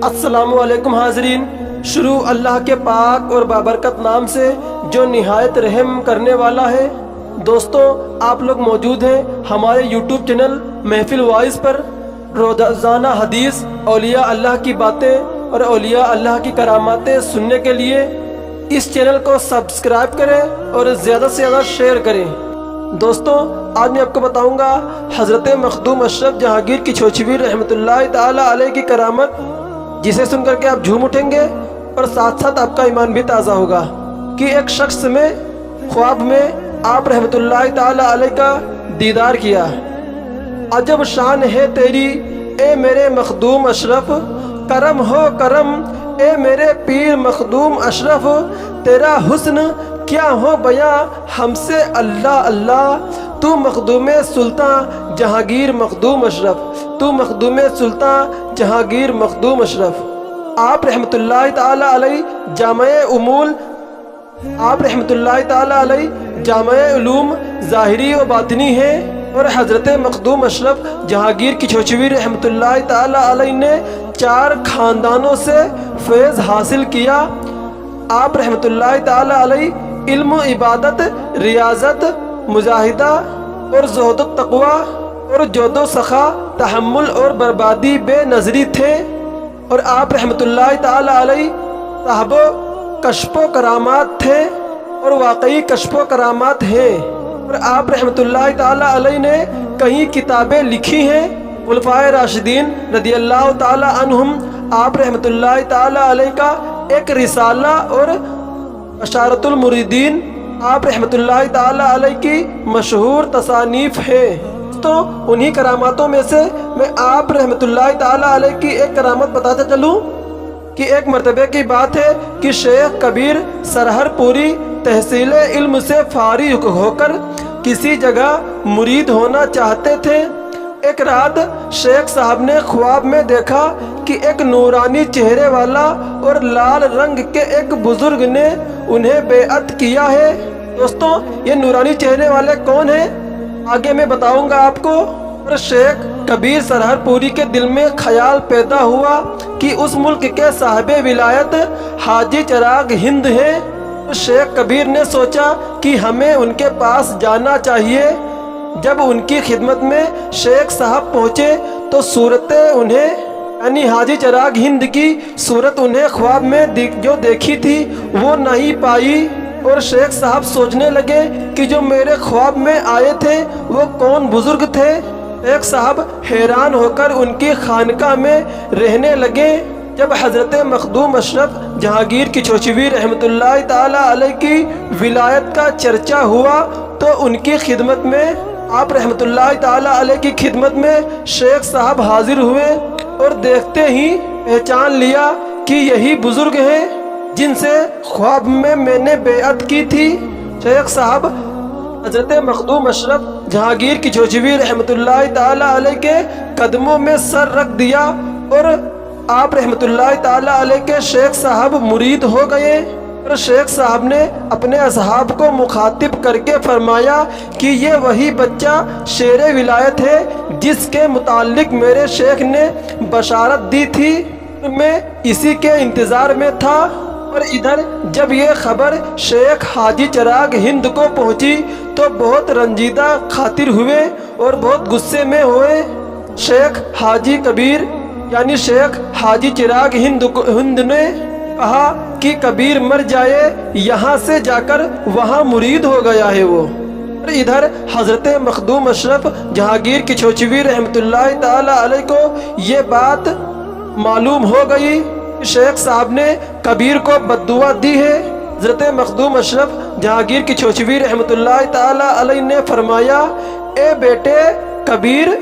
अस्सलाम वालेकुम हाज़रीन। शुरू अल्लाह के पाक और बाबरकत नाम से जो निहायत रहम करने वाला है। दोस्तों, आप लोग मौजूद हैं हमारे यूट्यूब चैनल महफिल वाइज पर। रोज़ाना हदीस, औलिया अल्लाह की बातें और औलिया अल्लाह की करामातें सुनने के लिए इस चैनल को सब्सक्राइब करें और ज़्यादा से ज़्यादा शेयर करें। दोस्तों, आज मैं आपको बताऊंगा हज़रत मखदूम अशरफ जहांगीर की छोचवी रहमतुल्लाह ताला अलैह की करामत, जिसे सुनकर के आप झूम उठेंगे और साथ साथ आपका ईमान भी ताज़ा होगा कि एक शख्स में ख्वाब में आप रहमतुल्लाह ताला अलैह का दीदार किया। अजब शान है तेरी ए मेरे मखदूम अशरफ, करम हो करम ए मेरे पीर मखदूम अशरफ, तेरा हुस्न क्या हो बयां हमसे अल्लाह अल्लाह। तू मखदूम सुल्तान जहांगीर मखदूम अशरफ, तू मखदूम सुल्तान जहांगीर मखदूम अशरफ। आप रहमतुल्लाह ताला अलैह जामे उमूल, आप रहमतुल्लाह ताला अलैह जामे उलूम ज़ाहिरी व बातिनी हैं और हज़रत मखदूम अशरफ जहांगीर की छोचवी रहमतुल्लाह ताला अलैह ने 4 ख़ानदानों से फैज़ हासिल किया। आप रहमतुल्लाह ताला अलैह इल्म, इबादत, रियाजत, मुजाहिदा और ज़ुहद तक़वा और जोदो सखा, तहम्मुल और बर्बादी बेनज़री थे। और आप रहमतुल्लाह ताला अलैह साहबो कश्फो करामात थे और वाकई कश्फो करामात हैं। और आप रहमतुल्लाह ताला अलैह ने कई किताबें लिखी हैं। खुलफाए राशिदीन रदियल्लाहु ताला अन्हुम, आप रहमतुल्लाह ताला अलैह का एक रिसाला और अशारतुल मुरीदीन आप रहमतुल्लाह ताला अलैह की मशहूर तसानीफ है। तो उन्हीं करामातों में से मैं आप रहमतुल्लाह ताला अलैह की एक करामत बताता चलूँ कि एक मरतबे की बात है कि शेख कबीर सरहरपुरी तहसील इल्म से फारिग होकर किसी जगह मुरीद होना चाहते थे। एक रात शेख साहब ने ख्वाब में देखा कि एक नूरानी चेहरे वाला और लाल रंग के एक बुजुर्ग ने उन्हें बेअत किया है। दोस्तों, ये नूरानी चेहरे वाले कौन हैं आगे मैं बताऊंगा आपको। और शेख कबीर सरहरपुरी के दिल में ख्याल पैदा हुआ कि उस मुल्क के साहिबे विलायत हाजी चिराग हिंद हैं। शेख कबीर ने सोचा कि हमें उनके पास जाना चाहिए। जब उनकी खिदमत में शेख साहब पहुँचे तो सूरतें उन्हें, यानी हाजी चिराग हिंद की सूरत उन्हें ख्वाब में जो देखी थी वो नहीं पाई। और शेख साहब सोचने लगे कि जो मेरे ख्वाब में आए थे वो कौन बुजुर्ग थे। शेख साहब हैरान होकर उनकी खानका में रहने लगे। जब हज़रत मखदूम अशरफ जहांगीर की छोचवी रहमतुल्लाह ताला अलैह की विलायत का चर्चा हुआ तो उनकी खिदमत में, आप रहमतुल्लाह ताला अलैह की खिदमत में शेख साहब हाजिर हुए और देखते ही पहचान लिया कि यही बुजुर्ग हैं जिनसे ख्वाब में मैंने बेअत की थी। शेख साहब हज़रत मखदूम अशरफ जहांगीर की छोचवी रहमतुल्लाह ताला अलैह के कदमों में सर रख दिया और आप रहमतुल्लाह ताला अलैह के शेख साहब मुरीद हो गए। और शेख साहब ने अपने असहाब को मुखातिब करके फरमाया कि ये वही बच्चा शेर विलायत है जिसके मुताल्लिक मेरे शेख ने बशारत दी थी। मैं इसी के इंतज़ार में था। और इधर जब ये खबर शेख हाजी चिराग हिंद को पहुंची तो बहुत रंजीदा खातिर हुए और बहुत गुस्से में हुए। शेख हाजी कबीर यानी शेख हाजी चिराग हिंद ने कहा कि कबीर मर जाए, यहाँ से जाकर वहाँ मुरीद हो गया है वो। और इधर हज़रत मखदूम अशरफ जहांगीर की छोचवी रहमतुल्लाह ताला अलैह को ये बात मालूम हो गई। शेख साहब ने कबीर को बद्दुआ दी है। हज़रत मखदूम अशरफ जहांगीर की छोचवी रहमतुल्लाह ताला अलैह ने फरमाया, ए बेटे कबीर,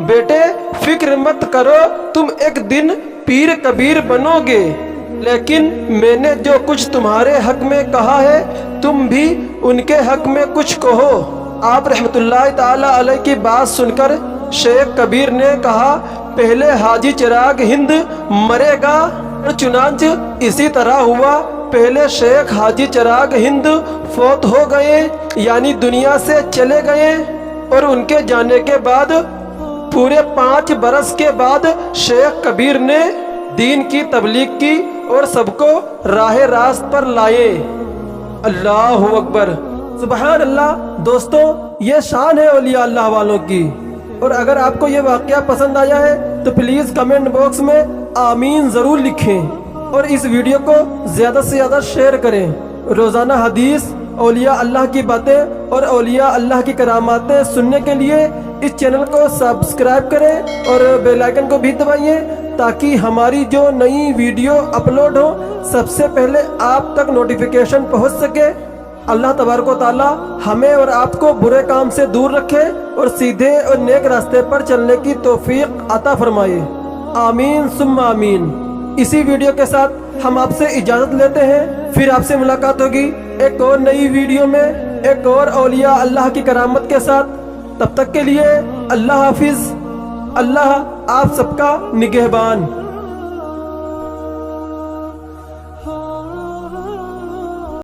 बेटे फिक्र मत करो, तुम एक दिन पीर कबीर बनोगे। लेकिन मैंने जो कुछ तुम्हारे हक में कहा है तुम भी उनके हक में कुछ कहो। आप रहमतुल्लाह ताला अलैह की बात सुनकर शेख कबीर ने कहा, पहले हाजी चिराग हिंद मरेगा। और चुनांच इसी तरह हुआ। पहले शेख हाजी चिराग हिंद फौत हो गए, यानी दुनिया से चले गए। और उनके जाने के बाद पूरे 5 बरस के बाद शेख कबीर ने دین کی تبلیغ کی اور سب کو راہ راست پر لائے۔ اللہ اکبر، سبحان اللہ۔ دوستوں، یہ شان ہے اولیاء اللہ والوں کی۔ اور اگر آپ کو یہ واقعہ پسند آیا ہے تو پلیز کمنٹ باکس میں آمین ضرور لکھیں اور اس ویڈیو کو زیادہ سے زیادہ شیئر کریں۔ روزانہ حدیث، اولیاء اللہ کی باتیں اور اولیاء اللہ کی کراماتیں سننے کے لیے اس چینل کو سبسکرائب کریں اور بیل آئیکن کو بھی دبائیے تاکہ ہماری جو نئی ویڈیو اپلوڈ ہو سب سے پہلے آپ تک نوٹیفیکیشن پہنچ سکے۔ اللہ تبارک و تعالی ہمیں اور آپ کو برے کام سے دور رکھے اور سیدھے اور نیک راستے پر چلنے کی توفیق عطا فرمائے، آمین ثم آمین۔ اسی ویڈیو کے ساتھ ہم آپ سے اجازت لیتے ہیں، پھر آپ سے ملاقات ہوگی ایک اور نئی ویڈیو میں ایک اور اولیاء اللہ کی کرامت کے ساتھ۔ تب تک کے لیے اللہ حافظ۔ اللہ آپ سب کا نگہبان۔